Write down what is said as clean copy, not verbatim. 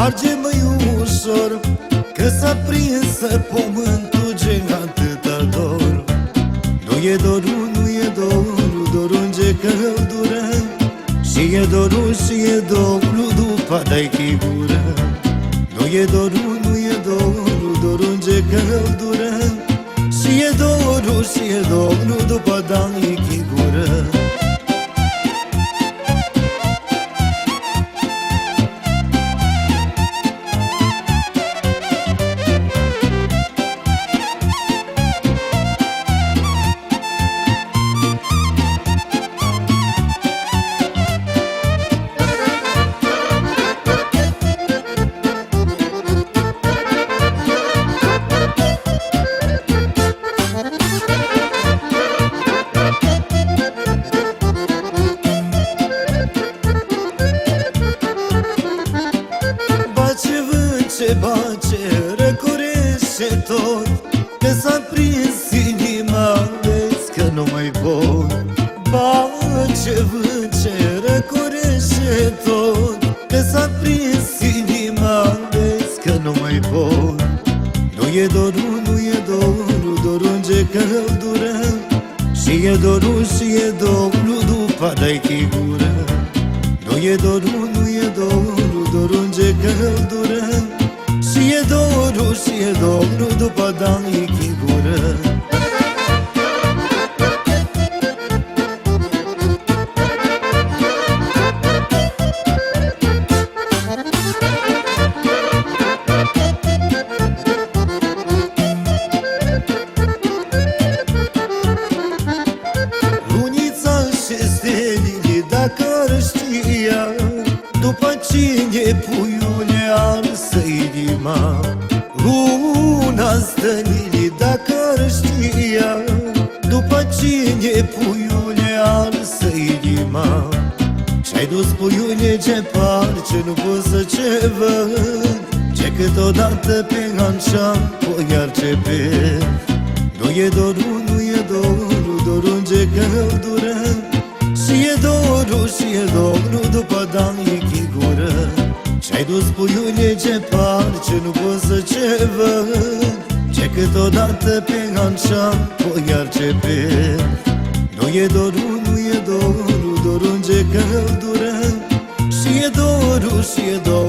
Sparge-mă-i ușor, că s-a prins pământul ce atâta dor. Nu e dorul, nu e dorul, dorul ce căldură. Și e dorul, și e dorul, după dai chigură. Nu e dorul, nu e dorul, dorul ce căldură. Și e dorul, și e dorul, după dai chigură. Ce bace, răcorește tot, că s-a prins inima, vezi că nu mai pot. Bace, vânce, răcorește tot, că s-a prins inima, vezi că nu mai pot. Nu e dorul, nu e dorul, dorul ce căldură. Și e dorul, și e dorul, după dai chigură. Nu e dorul, nu e dorul, dorul ce căldură. Și e dorul, și e dorul, după dai chigură. Lunița și stelile, dacă ar știa, după cine puiule arsă inima. Luna stănile, dacă ar știa, după cine puiule arsă inima. Ce-ai dus puiule ce parce, nu pot să ce văd, ce câteodată pe hanșa o iar ce pierd. Nu e dorul, nu e dorul, dorul ce căldură. Și e dorul, și e dorul, după dai chigură. Ce-ai dus puiule ce parce, nu pot să ce văd, ce câteodată pe hanșa o iar ce pierd. Nu e dorul, nu e dorul, dorul ce căldură. Și e dorul, și e dorul,